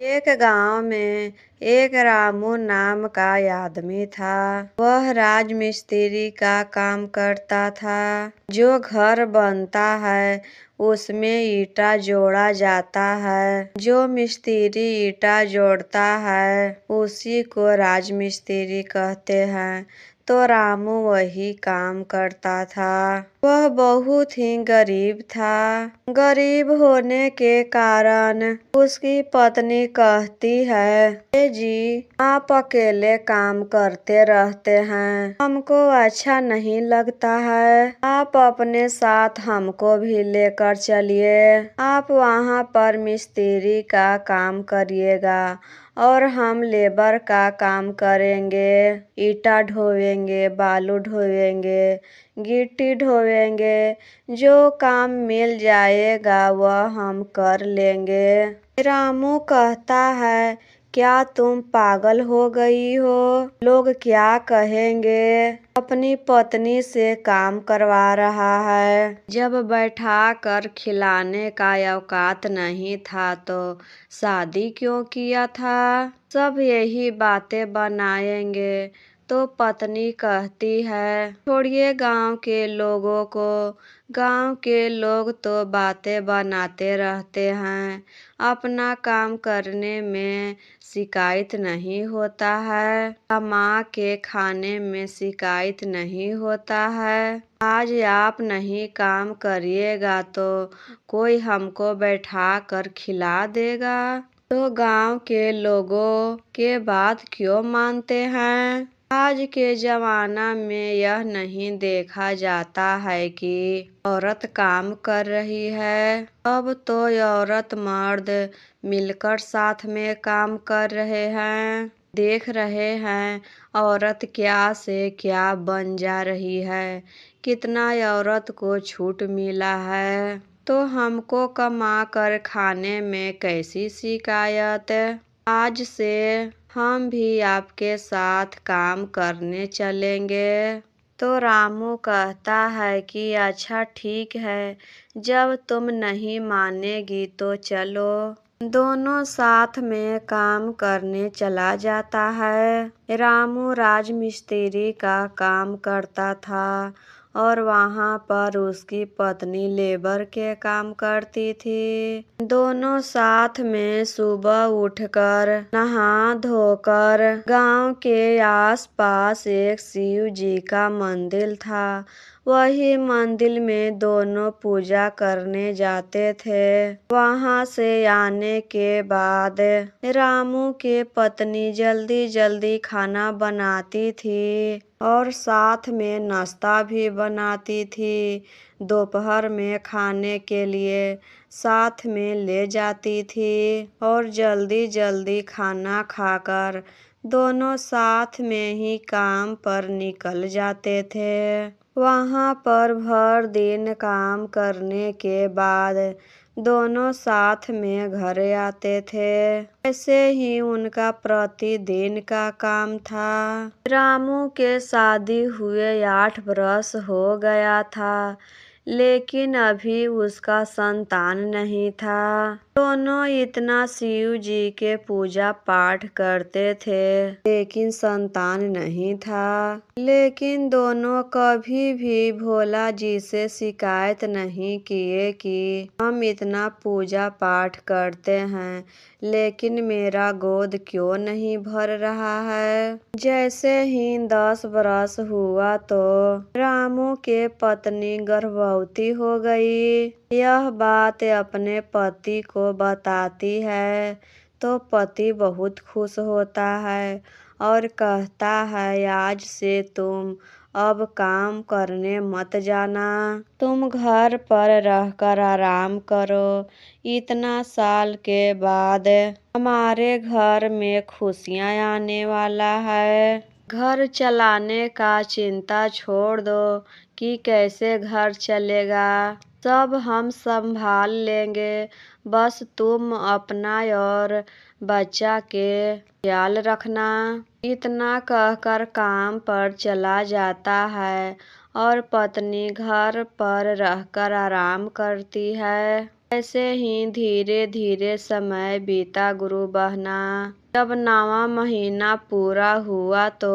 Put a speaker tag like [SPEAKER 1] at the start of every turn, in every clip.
[SPEAKER 1] एक गांव में एक रामू नाम का आदमी था। वह राजमिस्त्री का काम करता था। जो घर बनता है उसमें ईंटा जोड़ा जाता है। जो मिस्त्री ईंटा जोड़ता है उसी को राजमिस्त्री कहते हैं। तो रामू वही काम करता था। वह बहुत ही गरीब था। गरीब होने के कारण उसकी पत्नी कहती है, जी आप अकेले काम करते रहते हैं, हमको अच्छा नहीं लगता है। आप अपने साथ हमको भी लेकर चलिए। आप वहाँ पर मिस्त्री का काम करिएगा और हम लेबर का काम करेंगे। ईंटा ढोएंगे, बालू ढोएंगे, गिट्टी ढोएंगे। जो काम मिल जाएगा वह हम कर लेंगे। रामू कहता है, क्या तुम पागल हो गई हो? लोग क्या कहेंगे? अपनी पत्नी से काम करवा रहा है। जब बैठा कर खिलाने का औकात नहीं था तो शादी क्यों किया था? सब यही बातें बनाएंगे। तो पत्नी कहती है, छोड़िए गांव के लोगों को। गांव के लोग तो बातें बनाते रहते हैं। अपना काम करने में शिकायत नहीं होता है। कमा के खाने में शिकायत नहीं होता है। आज आप नहीं काम करिएगा तो कोई हमको बैठा कर खिला देगा। तो गांव के लोगों के बात क्यों मानते हैं? आज के जमाना में यह नहीं देखा जाता है कि औरत काम कर रही है। अब तो औरत मर्द मिलकर साथ में काम कर रहे हैं। देख रहे हैं औरत क्या से क्या बन जा रही है। कितना औरत को छूट मिला है। तो हमको कमा कर खाने में कैसी शिकायत? आज से हम भी आपके साथ काम करने चलेंगे। तो रामू कहता है कि अच्छा ठीक है, जब तुम नहीं मानेगी तो चलो। दोनों साथ में काम करने चला जाता है। रामू राजमिस्त्री का काम करता था और वहाँ पर उसकी पत्नी लेबर के काम करती थी। दोनों साथ में सुबह उठकर नहा धोकर गांव के आसपास एक शिव जी का मंदिर था। वही मंदिर में दोनों पूजा करने जाते थे। वहाँ से आने के बाद रामू के पत्नी जल्दी जल्दी खाना बनाती थी और साथ में नाश्ता भी बनाती थी। दोपहर में खाने के लिए साथ में ले जाती थी और जल्दी जल्दी खाना खाकर दोनों साथ में ही काम पर निकल जाते थे। वहाँ पर भर दिन काम करने के बाद दोनों साथ में घर आते थे। ऐसे ही उनका प्रतिदिन का काम था। रामू के शादी हुए 8 वर्ष हो गया था, लेकिन अभी उसका संतान नहीं था। दोनों इतना शिव जी के पूजा पाठ करते थे, लेकिन संतान नहीं था। लेकिन दोनों कभी भी भोला जी से शिकायत नहीं किए कि हम इतना पूजा पाठ करते हैं, लेकिन मेरा गोद क्यों नहीं भर रहा है। जैसे ही 10 बरस हुआ तो रामू के पत्नी गर्भवती हो गई। यह बात अपने पति को बताती है तो पति बहुत खुश होता है और कहता है, आज से तुम अब काम करने मत जाना। तुम घर पर रहकर आराम करो। इतना साल के बाद हमारे घर में खुशियाँ आने वाला है। घर चलाने का चिंता छोड़ दो कि कैसे घर चलेगा, सब हम संभाल लेंगे। बस तुम अपना और बच्चा के ख्याल रखना। इतना कहकर काम पर चला जाता है और पत्नी घर पर रहकर आराम करती है। ऐसे ही धीरे धीरे समय बीता गुरु बहना। जब 9वां महीना पूरा हुआ तो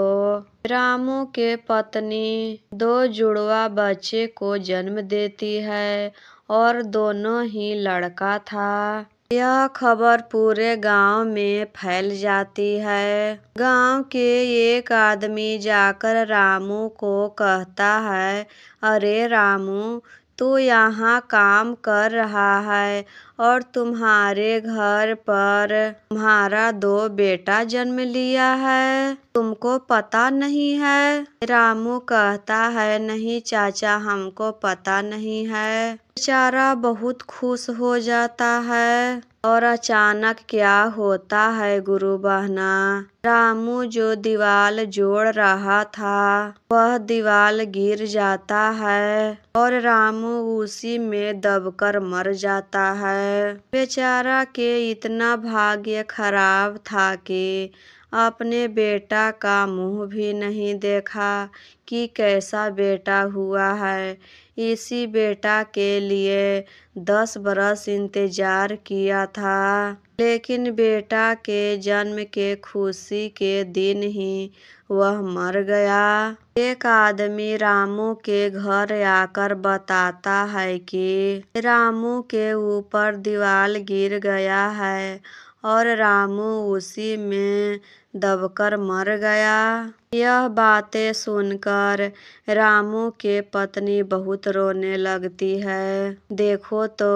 [SPEAKER 1] रामू के पत्नी 2 जुड़वा बच्चे को जन्म देती है और दोनों ही लड़का था। यह खबर पूरे गांव में फैल जाती है। गांव के एक आदमी जाकर रामू को कहता है, अरे रामू, तू यहाँ काम कर रहा है और तुम्हारे घर पर तुम्हारा 2 बेटा जन्म लिया है, तुमको पता नहीं है? रामू कहता है, नहीं चाचा, हमको पता नहीं है। बेचारा बहुत खुश हो जाता है। और अचानक क्या होता है गुरु बहना, रामू जो दीवार जोड़ रहा था वह दीवार गिर जाता है और रामू उसी में दबकर मर जाता है। बेचारा के इतना भाग्य खराब था कि अपने बेटा का मुंह भी नहीं देखा कि कैसा बेटा हुआ है। इसी बेटा के लिए 10 बरस इंतजार किया था, लेकिन बेटा के जन्म के खुशी के दिन ही वह मर गया। एक आदमी रामू के घर आकर बताता है कि रामू के ऊपर दीवार गिर गया है और रामू उसी में दबकर मर गया। यह बातें सुनकर रामू के पत्नी बहुत रोने लगती है। देखो तो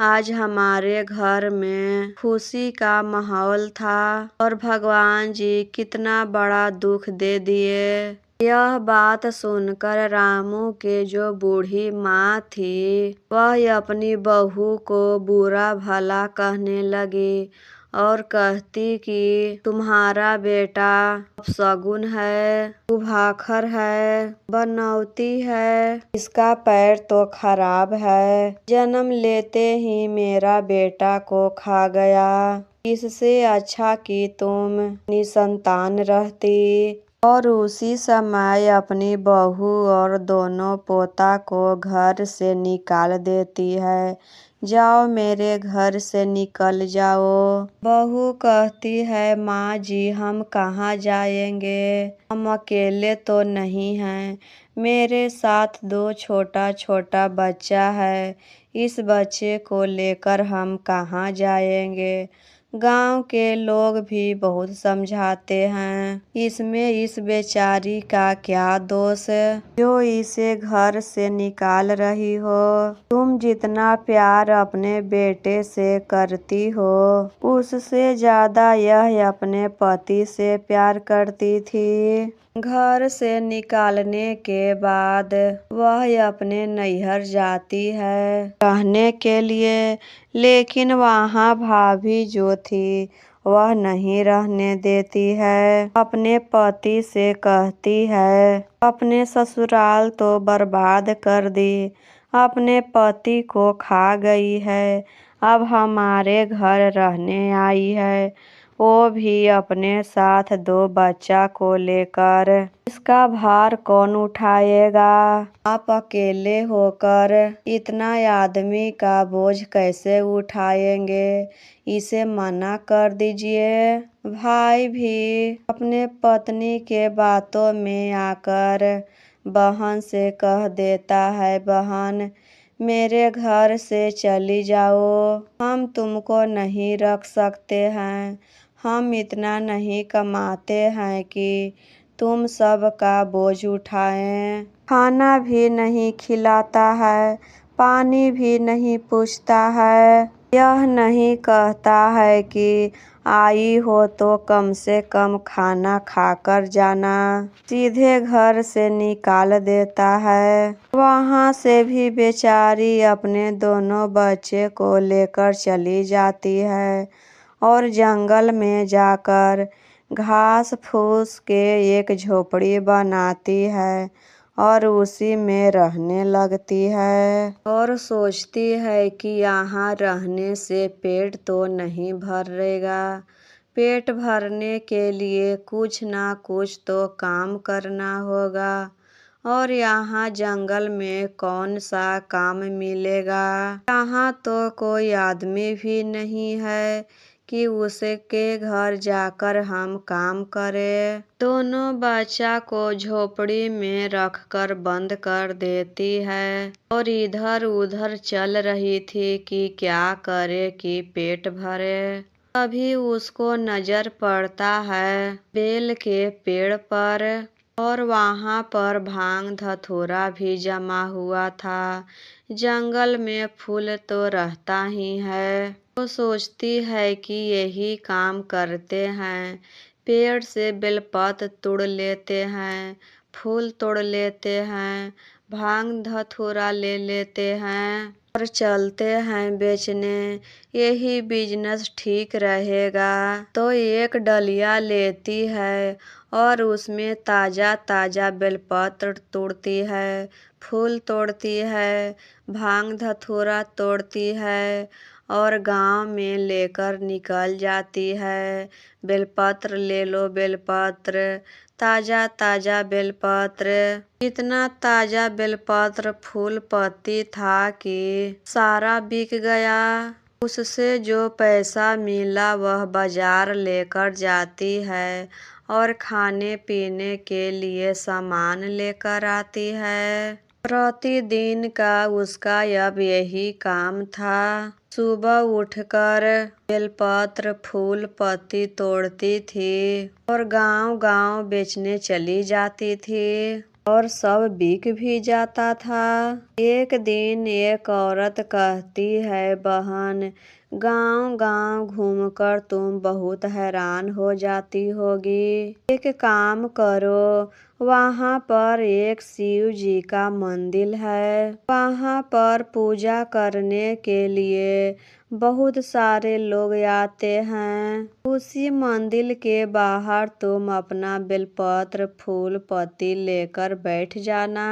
[SPEAKER 1] आज हमारे घर में खुशी का माहौल था और भगवान जी कितना बड़ा दुख दे दिए। यह बात सुनकर रामू के जो बूढ़ी माँ थी वह अपनी बहू को बुरा भला कहने लगी और कहती कि तुम्हारा बेटा अपशगुन है, कुभाखर है, बनौती है, इसका पैर तो खराब है, जन्म लेते ही मेरा बेटा को खा गया। इससे अच्छा कि तुम निसंतान रहती। और उसी समय अपनी बहू और दोनों पोता को घर से निकाल देती है। जाओ, मेरे घर से निकल जाओ। बहू कहती है, माँ जी, हम कहाँ जाएंगे, हम अकेले तो नहीं हैं, मेरे साथ 2 छोटा छोटा बच्चा है, इस बच्चे को लेकर हम कहाँ जाएंगे। गांव के लोग भी बहुत समझाते हैं, इसमें इस बेचारी का क्या दोष जो इसे घर से निकाल रही हो। तुम जितना प्यार अपने बेटे से करती हो उससे ज्यादा यह अपने पति से प्यार करती थी। घर से निकालने के बाद वह अपने नैहर जाती है रहने के लिए, लेकिन वहाँ भाभी जो थी वह नहीं रहने देती है। अपने पति से कहती है, अपने ससुराल तो बर्बाद कर दी, अपने पति को खा गई है, अब हमारे घर रहने आई है, वो भी अपने साथ 2 बच्चा को लेकर। इसका भार कौन उठाएगा? आप अकेले होकर इतना आदमी का बोझ कैसे उठाएंगे? इसे मना कर दीजिए। भाई भी अपने पत्नी के बातों में आकर बहन से कह देता है, बहन, मेरे घर से चली जाओ, हम तुमको नहीं रख सकते हैं, हम इतना नहीं कमाते हैं कि तुम सब का बोझ उठाएं। खाना भी नहीं खिलाता है, पानी भी नहीं पूछता है, यह नहीं कहता है कि आई हो तो कम से कम खाना खाकर जाना, सीधे घर से निकाल देता है। वहाँ से भी बेचारी अपने दोनों बच्चे को लेकर चली जाती है और जंगल में जाकर घास फूस के एक झोपड़ी बनाती है और उसी में रहने लगती है और सोचती है कि यहाँ रहने से पेट तो नहीं भरेगा, पेट भरने के लिए कुछ ना कुछ तो काम करना होगा। और यहाँ जंगल में कौन सा काम मिलेगा। यहाँ तो कोई आदमी भी नहीं है कि उसके घर जाकर हम काम करें। दोनों बच्चा को झोपड़ी में रखकर बंद कर देती है और इधर उधर चल रही थी कि क्या करे कि पेट भरे। तभी उसको नजर पड़ता है बेल के पेड़ पर, और वहाँ पर भांग धतूरा भी जमा हुआ था। जंगल में फूल तो रहता ही है। वो सोचती है कि यही काम करते हैं, पेड़ से बेलपत तोड़ लेते हैं, फूल तोड़ लेते हैं, भांग धतूरा ले लेते हैं और चलते हैं बेचने। यही बिजनेस ठीक रहेगा। तो एक डलिया लेती है और उसमें ताजा ताजा बेलपत्र तोड़ती है, फूल तोड़ती है, भांग धतूरा तोड़ती है और गांव में लेकर निकल जाती है। बेलपत्र ले लो बेलपत्र, ताजा ताजा बेलपत्र। इतना ताजा बेलपत्र फूल पत्ती था कि सारा बिक गया। उससे जो पैसा मिला वह बाजार लेकर जाती है और खाने पीने के लिए सामान लेकर आती है। प्रतिदिन का उसका अब यही काम था। सुबह उठकर बेलपत्र फूल पत्ती तोड़ती थी और गांव गांव बेचने चली जाती थी और सब बिक भी जाता था। एक दिन एक औरत कहती है, बहन, गांव गांव घूमकर तुम बहुत हैरान हो जाती होगी। एक काम करो, वहाँ पर एक शिव जी का मंदिर है। वहाँ पर पूजा करने के लिए बहुत सारे लोग आते हैं। उसी मंदिर के बाहर तुम अपना बेलपत्र फूल पत्ती लेकर बैठ जाना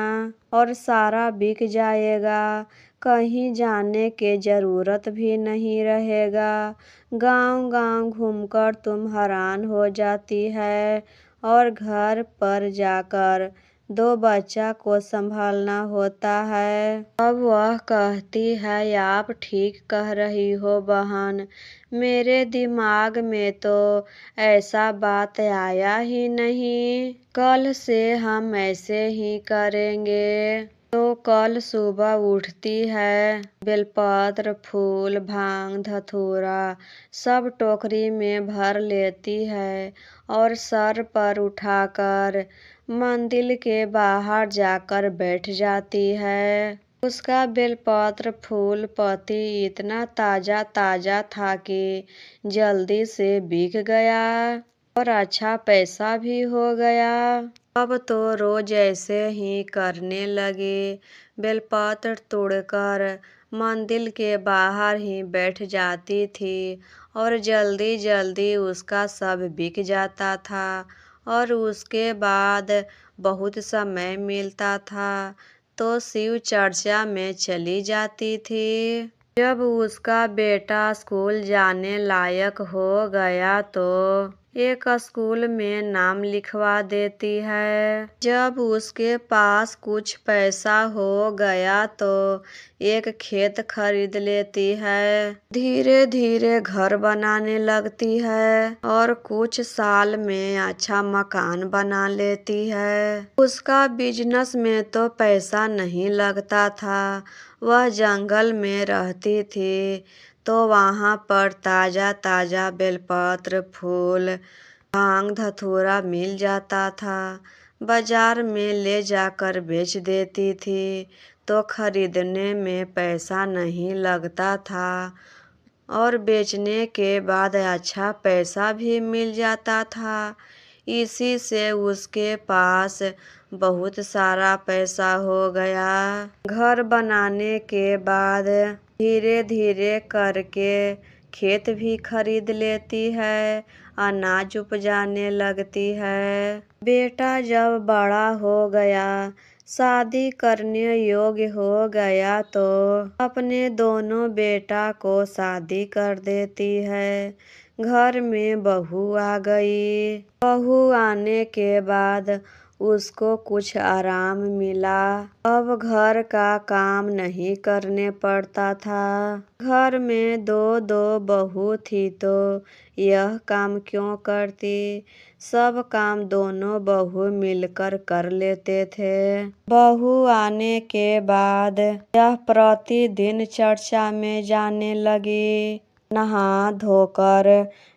[SPEAKER 1] और सारा बिक जाएगा। कहीं जाने की जरूरत भी नहीं रहेगा। गांव गांव घूमकर तुम हैरान हो जाती है और घर पर जाकर दो बच्चा को संभालना होता है। अब वह कहती है, आप ठीक कह रही हो बहन, मेरे दिमाग में तो ऐसा बात आया ही नहीं। कल से हम ऐसे ही करेंगे। तो कल सुबह उठती है, बेलपत्र फूल भांग धतूरा सब टोकरी में भर लेती है और सर पर उठाकर मंदिर के बाहर जाकर बैठ जाती है। उसका बेलपत्र फूल पत्ती इतना ताजा ताजा था कि जल्दी से बिक गया और अच्छा पैसा भी हो गया। अब तो रोज ऐसे ही करने लगी। बेलपत्र तोड़कर मंदिर के बाहर ही बैठ जाती थी और जल्दी जल्दी उसका सब बिक जाता था और उसके बाद बहुत समय मिलता था तो शिव चर्चा में चली जाती थी। जब उसका बेटा स्कूल जाने लायक हो गया तो एक स्कूल में नाम लिखवा देती है। जब उसके पास कुछ पैसा हो गया तो एक खेत खरीद लेती है। धीरे धीरे घर बनाने लगती है और कुछ साल में अच्छा मकान बना लेती है। उसका बिजनेस में तो पैसा नहीं लगता था। वह जंगल में रहती थी तो वहाँ पर ताजा ताजा बेलपत्र फूल भांग धतूरा मिल जाता था। बाजार में ले जाकर बेच देती थी तो खरीदने में पैसा नहीं लगता था और बेचने के बाद अच्छा पैसा भी मिल जाता था। इसी से उसके पास बहुत सारा पैसा हो गया। घर बनाने के बाद धीरे धीरे करके खेत भी खरीद लेती है, अनाज उपजाने लगती है। बेटा जब बड़ा हो गया, शादी करने योग्य हो गया तो अपने दोनों बेटा को शादी कर देती है। घर में बहू आ गई। बहू आने के बाद उसको कुछ आराम मिला। अब घर का काम नहीं करने पड़ता था। घर में दो दो बहू थी तो यह काम क्यों करती। सब काम दोनों बहू मिलकर कर लेते थे। बहू आने के बाद यह प्रतिदिन चर्चा में जाने लगी। नहा धोकर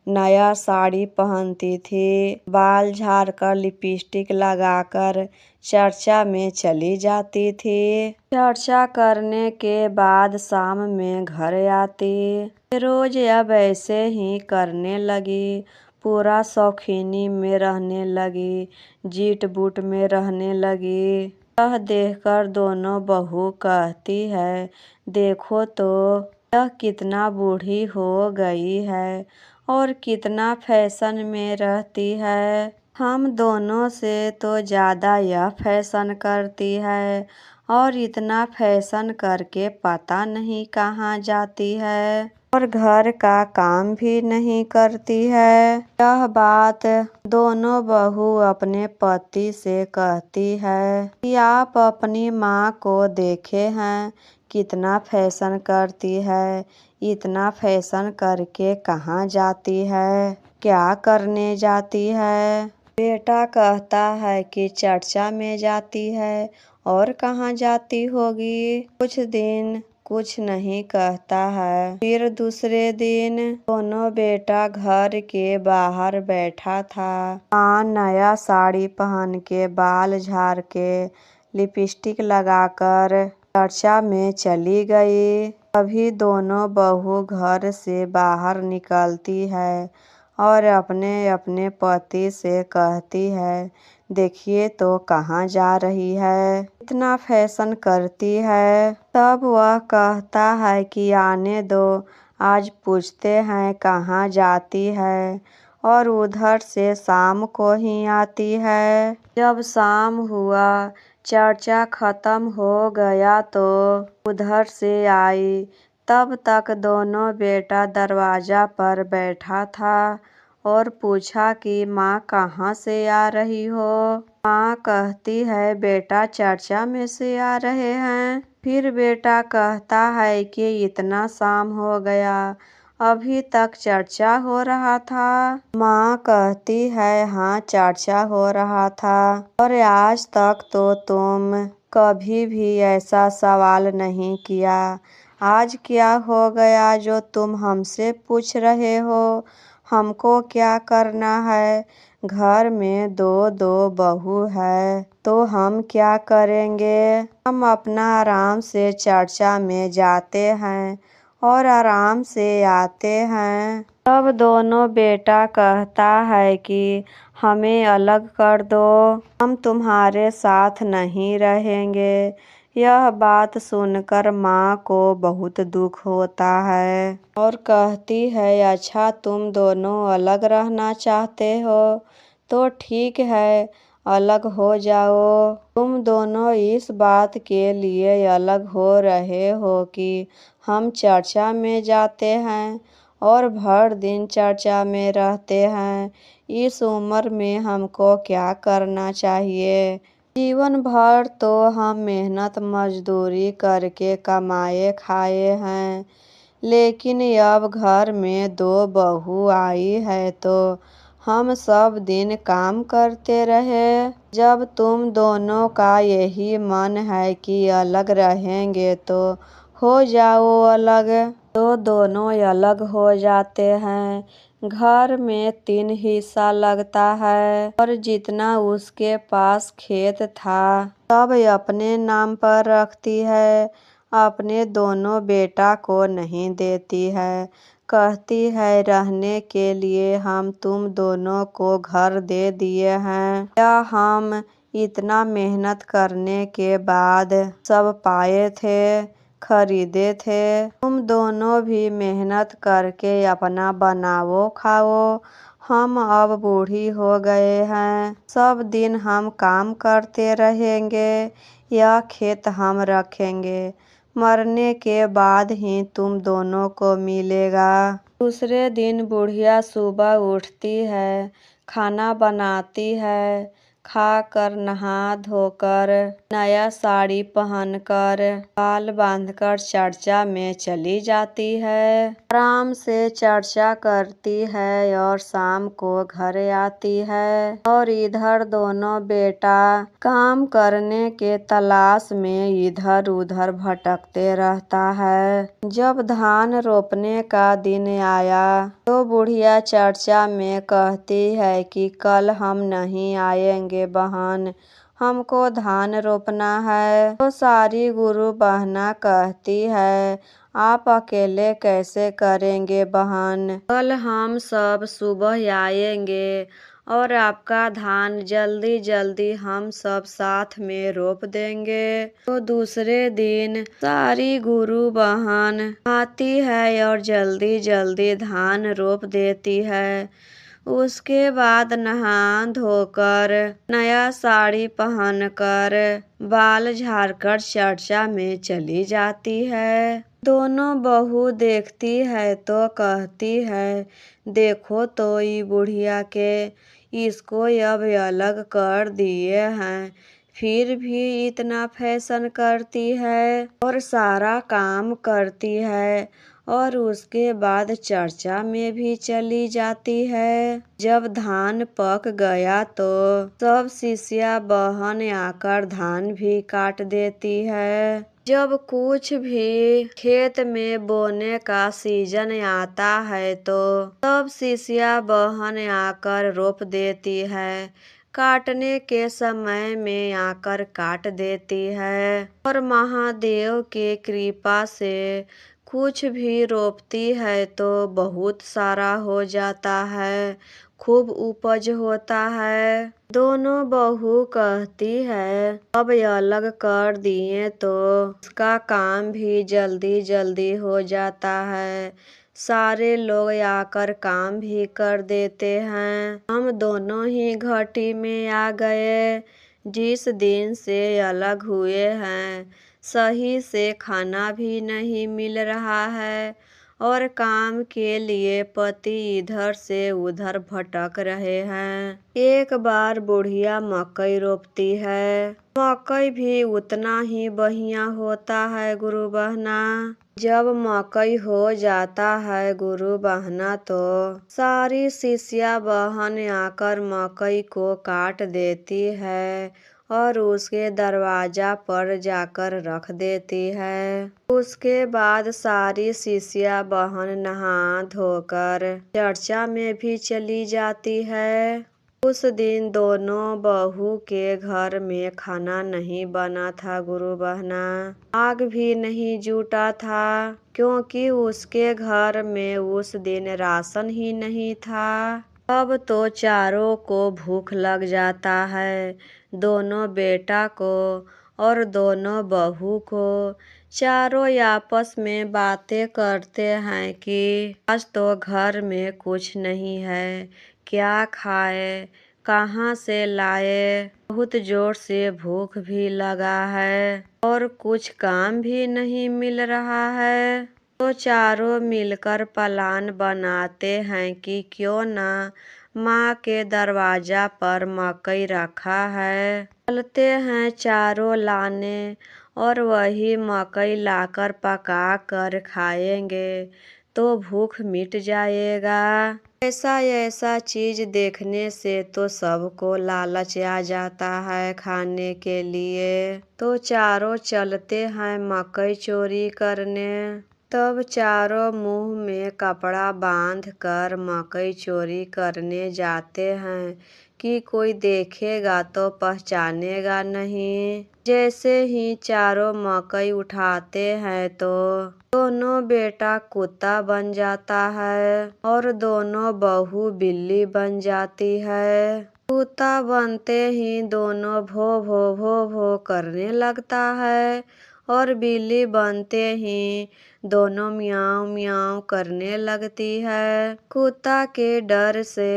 [SPEAKER 1] नया साड़ी पहनती थी। बाल झाड़कर लिपस्टिक लगाकर चर्चा में चली जाती थी। चर्चा करने के बाद शाम में घर आती। रोज अब ऐसे ही करने लगी। पूरा शौकीनी में रहने लगी। जीट बूट में रहने लगी। यह देखकर दोनों बहू कहती है, देखो तो यह कितना बूढ़ी हो गई है और कितना फैशन में रहती है। हम दोनों से तो ज़्यादा यह फैशन करती है और इतना फैशन करके पता नहीं कहाँ जाती है और घर का काम भी नहीं करती है। यह बात दोनों बहू अपने पति से कहती है कि आप अपनी माँ को देखे हैं कितना फैशन करती है, इतना फैशन करके कहाँ जाती है, क्या करने जाती है। बेटा कहता है कि चर्चा में जाती है और कहाँ जाती होगी। कुछ दिन कुछ नहीं कहता है। फिर दूसरे दिन दोनों बेटा घर के बाहर बैठा था। माँ नया साड़ी पहन के बाल झाड़ के लिपस्टिक लगाकर चर्चा में चली गई। अभी दोनों बहू घर से बाहर निकलती है और अपने अपने पति से कहती है, देखिए तो कहाँ जा रही है, इतना फैशन करती है। तब वह कहता है कि आने दो, आज पूछते हैं कहाँ जाती है। और उधर से शाम को ही आती है। जब शाम हुआ, चर्चा खत्म हो गया तो उधर से आई। तब तक दोनों बेटा दरवाजा पर बैठा था और पूछा कि माँ कहाँ से आ रही हो। माँ कहती है, बेटा चर्चा में से आ रहे हैं। फिर बेटा कहता है कि इतना शाम हो गया, अभी तक चर्चा हो रहा था। माँ कहती है, हाँ चर्चा हो रहा था और आज तक तो तुम कभी भी ऐसा सवाल नहीं किया। आज क्या हो गया जो तुम हमसे पूछ रहे हो। हमको क्या करना है, घर में दो दो बहू है तो हम क्या करेंगे। हम अपना आराम से चर्चा में जाते हैं और आराम से आते हैं। तब दोनों बेटा कहता है कि हमें अलग कर दो, हम तुम्हारे साथ नहीं रहेंगे। यह बात सुनकर माँ को बहुत दुख होता है और कहती है, अच्छा तुम दोनों अलग रहना चाहते हो तो ठीक है, अलग हो जाओ। तुम दोनों इस बात के लिए अलग हो रहे हो कि हम चर्चा में जाते हैं और भर दिन चर्चा में रहते हैं। इस उम्र में हमको क्या करना चाहिए। जीवन भर तो हम मेहनत मजदूरी करके कमाए खाए हैं, लेकिन अब घर में दो बहू आई है तो हम सब दिन काम करते रहे। जब तुम दोनों का यही मन है कि अलग रहेंगे तो हो जाओ अलग। तो दोनों अलग हो जाते हैं। घर में 3 हिस्सा लगता है और जितना उसके पास खेत था सब अपने नाम पर रखती है, अपने दोनों बेटा को नहीं देती है। कहती है, रहने के लिए हम तुम दोनों को घर दे दिए हैं, क्या हम इतना मेहनत करने के बाद सब पाए थे, खरीदे थे। तुम दोनों भी मेहनत करके अपना बनाओ खाओ। हम अब बूढ़ी हो गए हैं, सब दिन हम काम करते रहेंगे, यह खेत हम रखेंगे, मरने के बाद ही तुम दोनों को मिलेगा। दूसरे दिन बुढ़िया सुबह उठती है, खाना बनाती है, खाकर नहा धोकर नया साड़ी पहनकर बाल बांधकर चर्चा में चली जाती है। आराम से चर्चा करती है और शाम को घर आती है और इधर दोनों बेटा काम करने के तलाश में इधर उधर भटकते रहता है। जब धान रोपने का दिन आया तो बुढ़िया चर्चा में कहती है कि कल हम नहीं आएंगे बहन, हमको धान रोपना है। तो सारी गुरु बहना कहती है आप अकेले कैसे करेंगे बहन, कल हम सब सुबह आएंगे और आपका धान जल्दी जल्दी हम सब साथ में रोप देंगे। तो दूसरे दिन सारी गुरु बहन आती है और जल्दी जल्दी धान रोप देती है। उसके बाद नहा धोकर नया साड़ी पहनकर बाल झाड़कर चर्चा में चली जाती है। दोनों बहू देखती है तो कहती है देखो तो ये बुढ़िया के, इसको अब अलग कर दिए हैं, फिर भी इतना फैशन करती है और सारा काम करती है और उसके बाद चर्चा में भी चली जाती है। जब धान पक गया तो सब शिष्या बहन आकर धान भी काट देती है। जब कुछ भी खेत में बोने का सीजन आता है तो सब शिष्या बहन आकर रोप देती है, काटने के समय में आकर काट देती है और महादेव के कृपा से कुछ भी रोपती है तो बहुत सारा हो जाता है, खूब उपज होता है। दोनों बहू कहती है अब अलग कर दिए तो उसका काम भी जल्दी जल्दी हो जाता है, सारे लोग आकर काम भी कर देते हैं। हम दोनों ही घाटी में आ गए। जिस दिन से अलग हुए हैं सही से खाना भी नहीं मिल रहा है और काम के लिए पति इधर से उधर भटक रहे हैं। एक बार बुढ़िया मकई रोपती है, मकई भी उतना ही बढ़िया होता है गुरु बहना। जब मकई हो जाता है गुरु बहना तो सारी शिष्या बहन आकर मकई को काट देती है और उसके दरवाजा पर जाकर रख देती है। उसके बाद सारी शिष्या बहन नहा धोकर चर्चा में भी चली जाती है। उस दिन दोनों बहू के घर में खाना नहीं बना था गुरु बहना, आग भी नहीं जुटा था क्योंकि उसके घर में उस दिन राशन ही नहीं था। अब तो चारों को भूख लग जाता है, दोनों बेटा को और दोनों बहू को। चारों आपस में बातें करते हैं कि आज तो घर में कुछ नहीं है, क्या खाए, कहाँ से लाए, बहुत जोर से भूख भी लगा है और कुछ काम भी नहीं मिल रहा है। तो चारों मिलकर प्लान बनाते हैं कि क्यों ना माँ के दरवाजा पर मकई रखा है, चलते हैं चारों लाने और वही मकई लाकर पका कर खाएंगे तो भूख मिट जाएगा। ऐसा ऐसा चीज देखने से तो सबको लालच आ जाता है खाने के लिए। तो चारों चलते हैं मकई चोरी करने। तब चारों मुंह में कपड़ा बांध कर मकई चोरी करने जाते हैं कि कोई देखेगा तो पहचानेगा नहीं। जैसे ही चारों मकई उठाते हैं तो दोनों बेटा कुत्ता बन जाता है और दोनों बहू बिल्ली बन जाती है। कुत्ता बनते ही दोनों भो भो भो भो करने लगता है और बिल्ली बनते ही दोनों म्याऊं म्याऊं करने लगती है। कुत्ता के डर से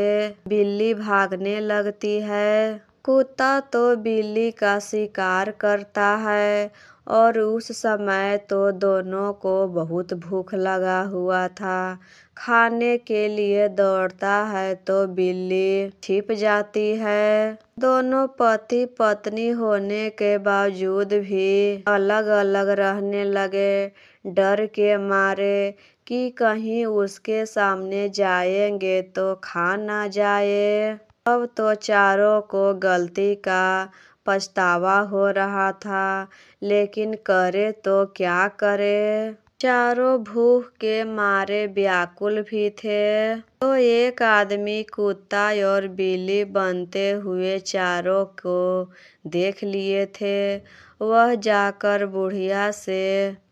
[SPEAKER 1] बिल्ली भागने लगती है। कुत्ता तो बिल्ली का शिकार करता है और उस समय तो दोनों को बहुत भूख लगा हुआ था। खाने के लिए दौड़ता है तो बिल्ली छिप जाती है। दोनों पति पत्नी होने के बावजूद भी अलग अलग रहने लगे, डर के मारे कि कहीं उसके सामने जाएंगे तो खा ना जाए। अब तो चारों को गलती का पछतावा हो रहा था, लेकिन करे तो क्या करे। चारों भूख के मारे व्याकुल भी थे। तो एक आदमी कुत्ता और बिल्ली बनते हुए चारों को देख लिए थे। वह जाकर बुढ़िया से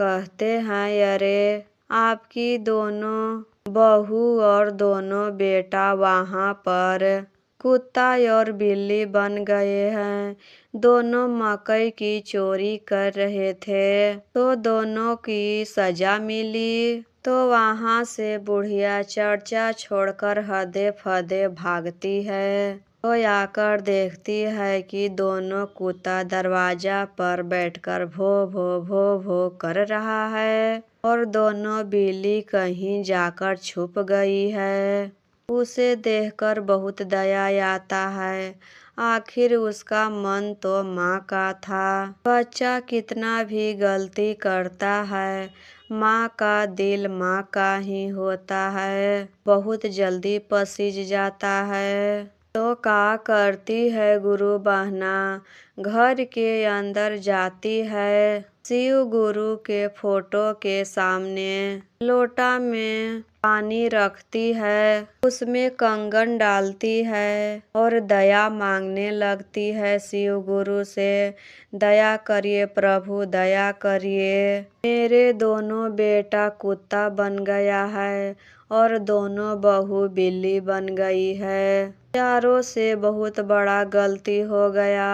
[SPEAKER 1] कहते हैं, अरे आपकी दोनों बहू और दोनों बेटा वहाँ पर कुत्ता और बिल्ली बन गए हैं। दोनों मकई की चोरी कर रहे थे तो दोनों की सजा मिली। तो वहाँ से बुढ़िया चर्चा छोड़कर हदे फदे भागती है। तो आकर देखती है कि दोनों कुत्ता दरवाजा पर बैठकर भो भो भो भो कर रहा है और दोनों बिल्ली कहीं जाकर छुप गई है। उसे देखकर बहुत दया आता है। आखिर उसका मन तो माँ का था। बच्चा कितना भी गलती करता है, माँ का दिल माँ का ही होता है, बहुत जल्दी पसीज जाता है। तो क्या करती है गुरु बहना, घर के अंदर जाती है, शिव गुरु के फोटो के सामने लोटा में पानी रखती है, उसमें कंगन डालती है और दया मांगने लगती है शिव गुरु से। दया करिए प्रभु, दया करिए। मेरे दोनों बेटा कुत्ता बन गया है और दोनों बहू बिल्ली बन गई है। चारों से बहुत बड़ा गलती हो गया,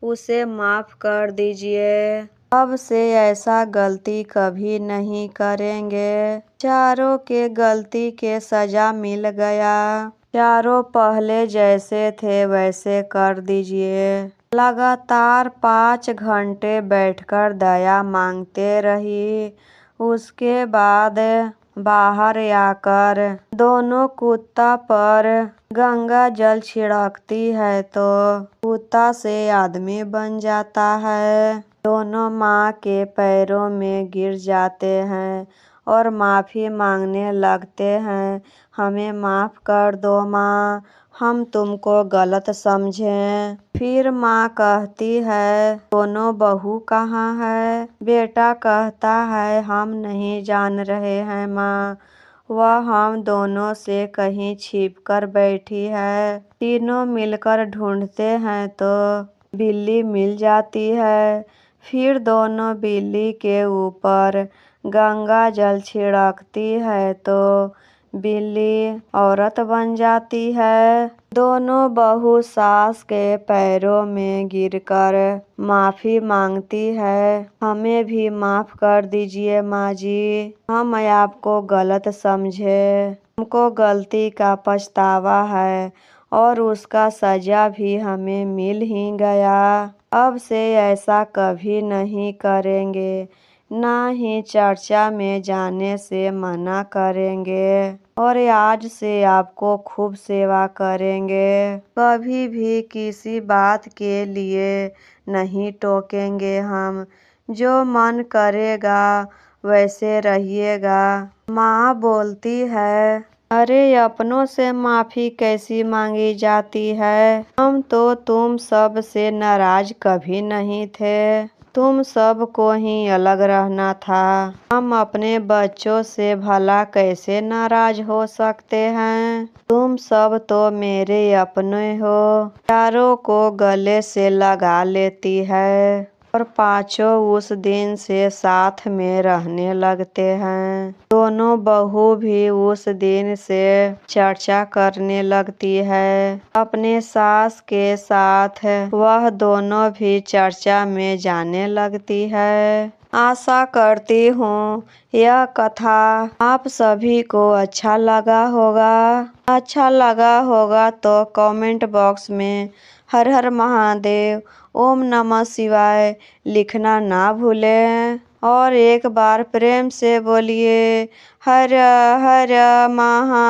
[SPEAKER 1] उसे माफ कर दीजिए। अब से ऐसा गलती कभी नहीं करेंगे। चारों के गलती के सजा मिल गया। चारों पहले जैसे थे वैसे कर दीजिए। लगातार 5 घंटे बैठकर दया मांगते रही। उसके बाद बाहर आकर दोनों कुत्ता पर गंगा जल छिड़कती है तो कुत्ता से आदमी बन जाता है। दोनों माँ के पैरों में गिर जाते हैं और माफ़ी मांगने लगते हैं, हमें माफ़ कर दो माँ, हम तुमको गलत समझें। फिर माँ कहती है, दोनों बहू कहाँ है? बेटा कहता है, हम नहीं जान रहे हैं माँ, वह हम दोनों से कहीं छिप कर बैठी है। तीनों मिलकर ढूंढते हैं तो बिल्ली मिल जाती है। फिर दोनों बिल्ली के ऊपर गंगा जल छिड़कती है तो बिल्ली औरत बन जाती है। दोनों बहू सास के पैरों में गिरकर माफ़ी मांगती है, हमें भी माफ़ कर दीजिए माँ जी, हम आपको गलत समझे, हमको गलती का पछतावा है और उसका सजा भी हमें मिल ही गया। अब से ऐसा कभी नहीं करेंगे, ना ही चर्चा में जाने से मना करेंगे और आज से आपको खूब सेवा करेंगे। कभी भी किसी बात के लिए नहीं टोकेंगे हम, जो मन करेगा वैसे रहिएगा। माँ बोलती है, अरे अपनों से माफ़ी कैसी मांगी जाती है? हम तो तुम सब से नाराज कभी नहीं थे, तुम सब को ही अलग रहना था। हम अपने बच्चों से भला कैसे नाराज हो सकते हैं? तुम सब तो मेरे अपने हो। चारों को गले से लगा लेती है और पांचों उस दिन से साथ में रहने लगते हैं। दोनों बहू भी उस दिन से चर्चा करने लगती है अपने सास के साथ, वह दोनों भी चर्चा में जाने लगती है। आशा करती हूँ यह कथा आप सभी को अच्छा लगा होगा। अच्छा लगा होगा तो कमेंट बॉक्स में हर हर महादेव, ओम नमः शिवाय लिखना ना भूलें। और एक बार प्रेम से बोलिए हर हर महा।